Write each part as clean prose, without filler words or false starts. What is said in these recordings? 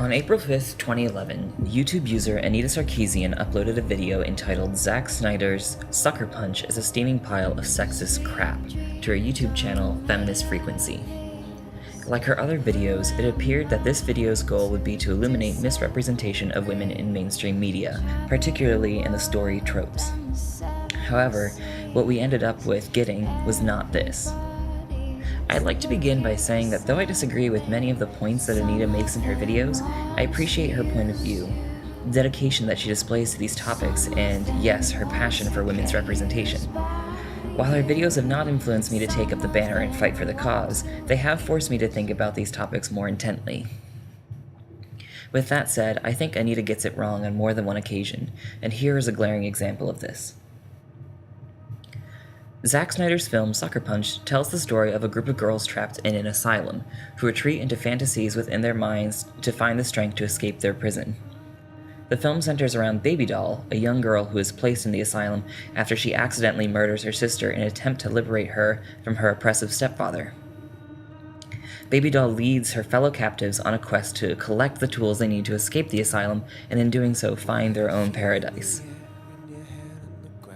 On April 5th, 2011, YouTube user Anita Sarkeesian uploaded a video entitled Zack Snyder's Sucker Punch is a Steaming Pile of Sexist Crap to her YouTube channel, Feminist Frequency. Like her other videos, it appeared that this video's goal would be to illuminate misrepresentation of women in mainstream media, particularly in the story tropes. However, what we ended up with getting was not this. I'd like to begin by saying that though I disagree with many of the points that Anita makes in her videos, I appreciate her point of view, the dedication that she displays to these topics, and yes, her passion for women's representation. While her videos have not influenced me to take up the banner and fight for the cause, they have forced me to think about these topics more intently. With that said, I think Anita gets it wrong on more than one occasion, and here is a glaring example of this. Zack Snyder's film Sucker Punch tells the story of a group of girls trapped in an asylum, who retreat into fantasies within their minds to find the strength to escape their prison. The film centers around Baby Doll, a young girl who is placed in the asylum after she accidentally murders her sister in an attempt to liberate her from her oppressive stepfather. Baby Doll leads her fellow captives on a quest to collect the tools they need to escape the asylum, and in doing so find their own paradise.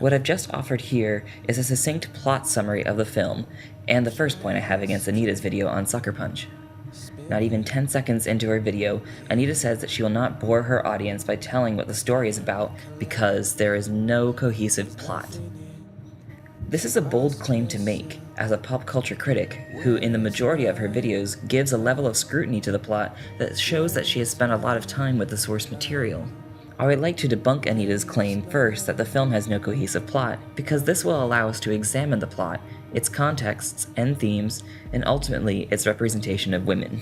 What I've just offered here is a succinct plot summary of the film, and the first point I have against Anita's video on Sucker Punch. Not even 10 seconds into her video, Anita says that she will not bore her audience by telling what the story is about because there is no cohesive plot. This is a bold claim to make, as a pop culture critic, who in the majority of her videos gives a level of scrutiny to the plot that shows that she has spent a lot of time with the source material. I would like to debunk Anita's claim first that the film has no cohesive plot, because this will allow us to examine the plot, its contexts and themes, and ultimately its representation of women.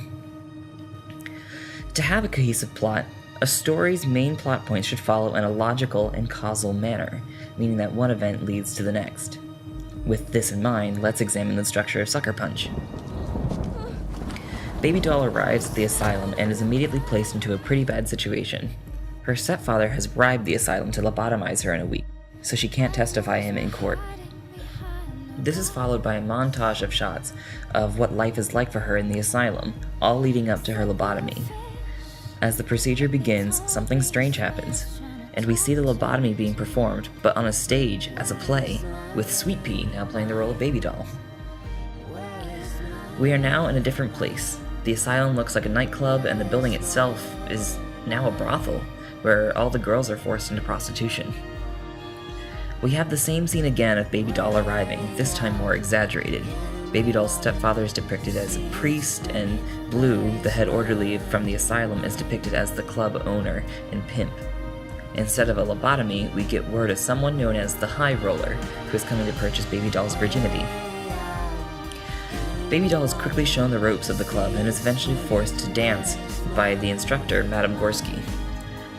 To have a cohesive plot, a story's main plot points should follow in a logical and causal manner, meaning that one event leads to the next. With this in mind, let's examine the structure of Sucker Punch. Baby Doll arrives at the asylum and is immediately placed into a pretty bad situation. Her stepfather has bribed the asylum to lobotomize her in a week, so she can't testify him in court. This is followed by a montage of shots of what life is like for her in the asylum, all leading up to her lobotomy. As the procedure begins, something strange happens, and we see the lobotomy being performed, but on a stage as a play, with Sweet Pea now playing the role of Baby Doll. We are now in a different place. The asylum looks like a nightclub, and the building itself is now a brothel, where all the girls are forced into prostitution. We have the same scene again of Baby Doll arriving, this time more exaggerated. Baby Doll's stepfather is depicted as a priest, and Blue, the head orderly from the asylum, is depicted as the club owner and pimp. Instead of a lobotomy, we get word of someone known as the High Roller, who is coming to purchase Baby Doll's virginity. Baby Doll is quickly shown the ropes of the club and is eventually forced to dance by the instructor, Madame Gorski.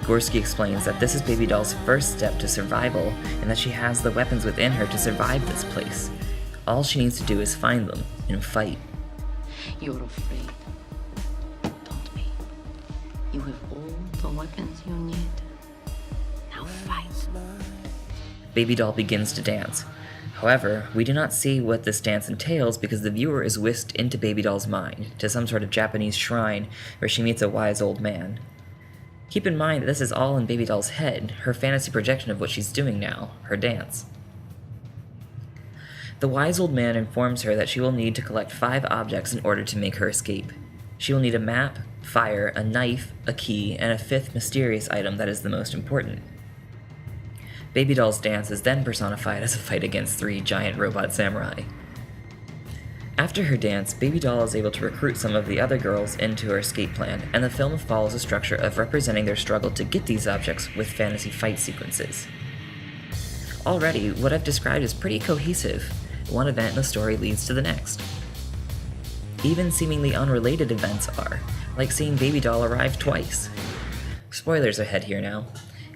Gorski explains that this is Baby Doll's first step to survival, and that she has the weapons within her to survive this place. All she needs to do is find them and fight. You're afraid. Don't be. You have all the weapons you need. Now fight. Baby Doll begins to dance. However, we do not see what this dance entails because the viewer is whisked into Baby Doll's mind, to some sort of Japanese shrine where she meets a wise old man. Keep in mind that this is all in Baby Doll's head, her fantasy projection of what she's doing now, her dance. The wise old man informs her that she will need to collect 5 objects in order to make her escape. She will need a map, fire, a knife, a key, and a 5th mysterious item that is the most important. Baby Doll's dance is then personified as a fight against 3 giant robot samurai. After her dance, Baby Doll is able to recruit some of the other girls into her escape plan, and the film follows a structure of representing their struggle to get these objects with fantasy fight sequences. Already, what I've described is pretty cohesive. One event in the story leads to the next. Even seemingly unrelated events are, like seeing Baby Doll arrive twice. Spoilers ahead here now.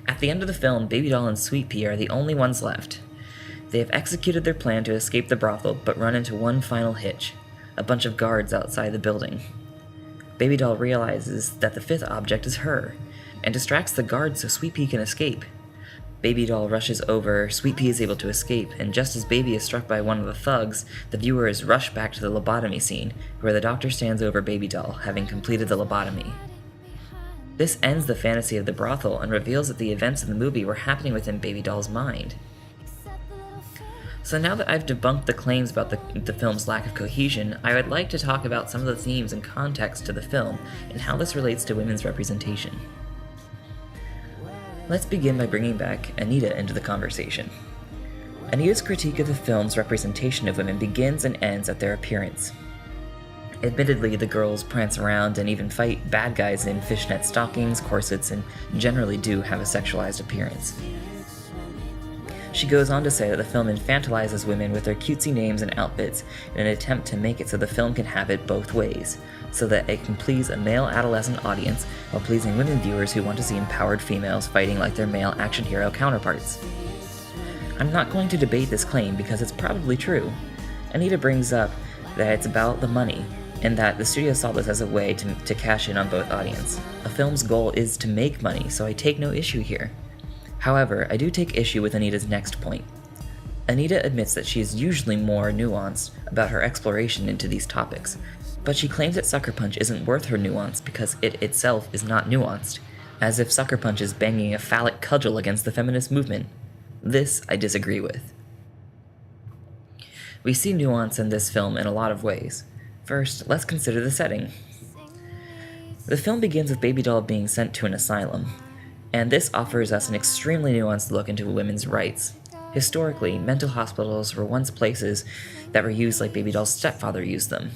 At the end of the film, Baby Doll and Sweet Pea are the only ones left. They have executed their plan to escape the brothel, but run into one final hitch: a bunch of guards outside the building. Baby Doll realizes that the 5th object is her, and distracts the guards so Sweet Pea can escape. Baby Doll rushes over, Sweet Pea is able to escape, and just as Baby is struck by one of the thugs, the viewer is rushed back to the lobotomy scene, where the doctor stands over Baby Doll, having completed the lobotomy. This ends the fantasy of the brothel and reveals that the events of the movie were happening within Baby Doll's mind. So now that I've debunked the claims about the film's lack of cohesion, I would like to talk about some of the themes and context to the film and how this relates to women's representation. Let's begin by bringing back Anita into the conversation. Anita's critique of the film's representation of women begins and ends at their appearance. Admittedly, the girls prance around and even fight bad guys in fishnet stockings, corsets, and generally do have a sexualized appearance. She goes on to say that the film infantilizes women with their cutesy names and outfits in an attempt to make it so the film can have it both ways, so that it can please a male adolescent audience while pleasing women viewers who want to see empowered females fighting like their male action hero counterparts. I'm not going to debate this claim because it's probably true. Anita brings up that it's about the money, and that the studio saw this as a way to cash in on both audience. A film's goal is to make money, so I take no issue here. However, I do take issue with Anita's next point. Anita admits that she is usually more nuanced about her exploration into these topics, but she claims that Sucker Punch isn't worth her nuance because it itself is not nuanced, as if Sucker Punch is banging a phallic cudgel against the feminist movement. This I disagree with. We see nuance in this film in a lot of ways. First, let's consider the setting. The film begins with Baby Doll being sent to an asylum, and this offers us an extremely nuanced look into women's rights. Historically, mental hospitals were once places that were used like Baby Doll's stepfather used them.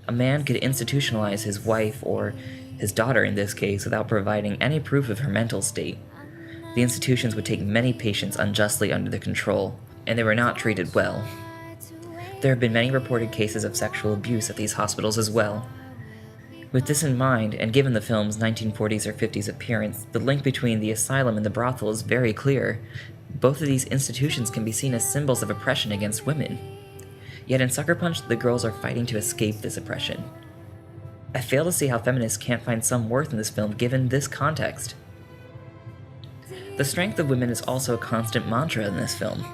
A man could institutionalize his wife, or his daughter in this case, without providing any proof of her mental state. The institutions would take many patients unjustly under their control, and they were not treated well. There have been many reported cases of sexual abuse at these hospitals as well. With this in mind, and given the film's 1940s or 50s appearance, the link between the asylum and the brothel is very clear. Both of these institutions can be seen as symbols of oppression against women. Yet in Sucker Punch, the girls are fighting to escape this oppression. I fail to see how feminists can't find some worth in this film given this context. The strength of women is also a constant mantra in this film.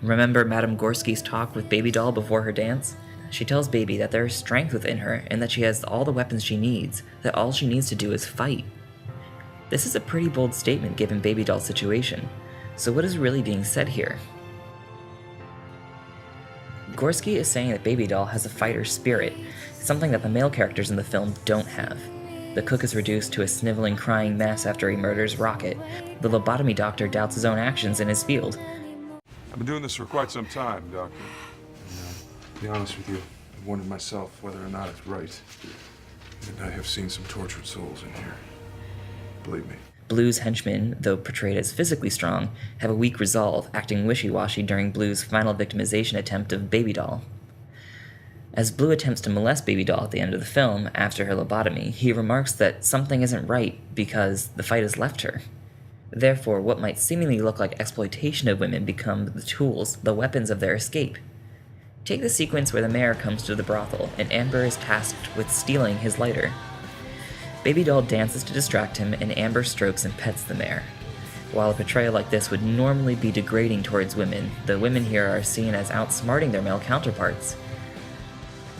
Remember Madame Gorski's talk with Baby Doll before her dance? She tells Baby that there is strength within her and that she has all the weapons she needs, that all she needs to do is fight. This is a pretty bold statement given Baby Doll's situation, so what is really being said here? Gorski is saying that Baby Doll has a fighter's spirit, something that the male characters in the film don't have. The cook is reduced to a sniveling, crying mess after he murders Rocket. The lobotomy doctor doubts his own actions in his field. I've been doing this for quite some time, Doctor. To be honest with you, I've wondered myself whether or not it's right. And I have seen some tortured souls in here. Believe me. Blue's henchmen, though portrayed as physically strong, have a weak resolve, acting wishy-washy during Blue's final victimization attempt of Baby Doll. As Blue attempts to molest Baby Doll at the end of the film, after her lobotomy, he remarks that something isn't right because the fight has left her. Therefore, what might seemingly look like exploitation of women become the tools, the weapons of their escape. Take the sequence where the mayor comes to the brothel, and Amber is tasked with stealing his lighter. Baby Doll dances to distract him, and Amber strokes and pets the mayor. While a portrayal like this would normally be degrading towards women, the women here are seen as outsmarting their male counterparts.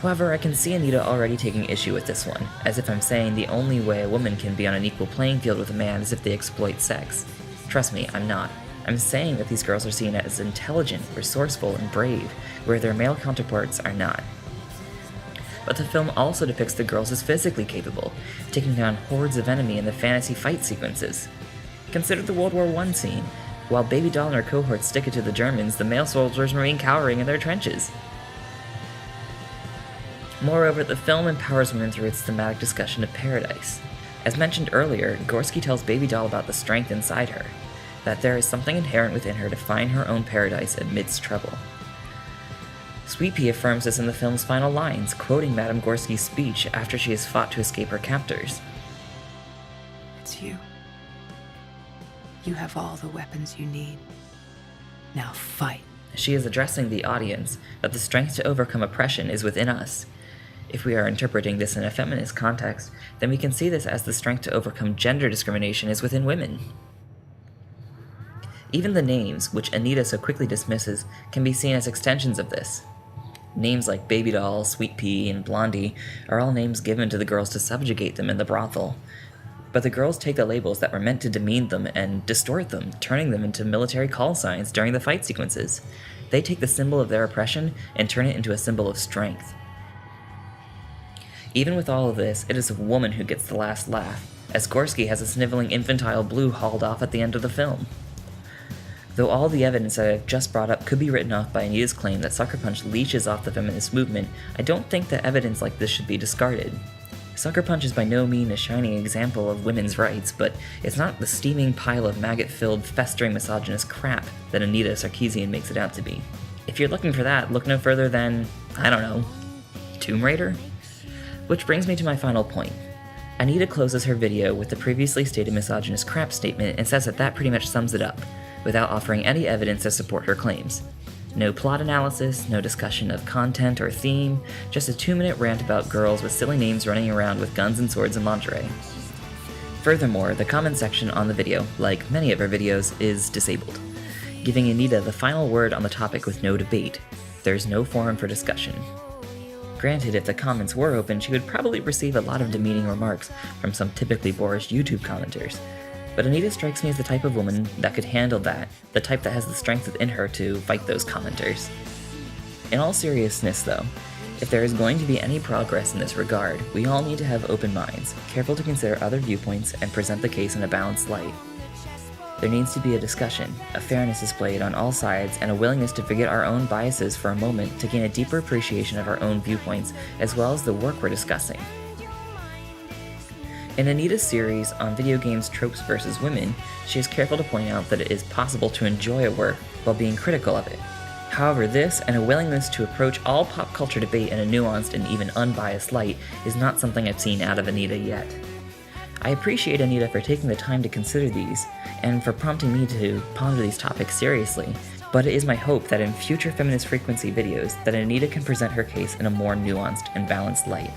However, I can see Anita already taking issue with this one, as if I'm saying the only way a woman can be on an equal playing field with a man is if they exploit sex. Trust me, I'm not. I'm saying that these girls are seen as intelligent, resourceful, and brave, where their male counterparts are not. But the film also depicts the girls as physically capable, taking down hordes of enemy in the fantasy fight sequences. Consider the World War I scene. While Baby Doll and her cohorts stick it to the Germans, the male soldiers remain cowering in their trenches. Moreover, the film empowers women through its thematic discussion of paradise. As mentioned earlier, Gorski tells Baby Doll about the strength inside her, that there is something inherent within her to find her own paradise amidst trouble. Sweet Pea affirms this in the film's final lines, quoting Madame Gorski's speech after she has fought to escape her captors. It's you. You have all the weapons you need. Now fight. She is addressing the audience that the strength to overcome oppression is within us. If we are interpreting this in a feminist context, then we can see this as the strength to overcome gender discrimination is within women. Even the names, which Anita so quickly dismisses, can be seen as extensions of this. Names like Baby Doll, Sweet Pea, and Blondie are all names given to the girls to subjugate them in the brothel. But the girls take the labels that were meant to demean them and distort them, turning them into military call signs during the fight sequences. They take the symbol of their oppression and turn it into a symbol of strength. Even with all of this, it is a woman who gets the last laugh, as Gorski has a sniveling infantile Blue hauled off at the end of the film. Though all the evidence that I've just brought up could be written off by Anita's claim that Sucker Punch leeches off the feminist movement, I don't think that evidence like this should be discarded. Sucker Punch is by no means a shining example of women's rights, but it's not the steaming pile of maggot-filled, festering misogynist crap that Anita Sarkeesian makes it out to be. If you're looking for that, look no further than, I don't know, Tomb Raider? Which brings me to my final point. Anita closes her video with the previously stated misogynist crap statement and says that that pretty much sums it up, without offering any evidence to support her claims. No plot analysis, no discussion of content or theme, just a 2-minute rant about girls with silly names running around with guns and swords and lingerie. Furthermore, the comment section on the video, like many of her videos, is disabled, giving Anita the final word on the topic with no debate. There's no forum for discussion. Granted, if the comments were open, she would probably receive a lot of demeaning remarks from some typically boorish YouTube commenters. But Anita strikes me as the type of woman that could handle that, the type that has the strength within her to fight those commenters. In all seriousness though, if there is going to be any progress in this regard, we all need to have open minds, careful to consider other viewpoints and present the case in a balanced light. There needs to be a discussion, a fairness displayed on all sides, and a willingness to forget our own biases for a moment to gain a deeper appreciation of our own viewpoints, as well as the work we're discussing. In Anita's series on video games tropes versus women, she is careful to point out that it is possible to enjoy a work while being critical of it. However, this, and a willingness to approach all pop culture debate in a nuanced and even unbiased light, is not something I've seen out of Anita yet. I appreciate Anita for taking the time to consider these, and for prompting me to ponder these topics seriously, but it is my hope that in future Feminist Frequency videos that Anita can present her case in a more nuanced and balanced light.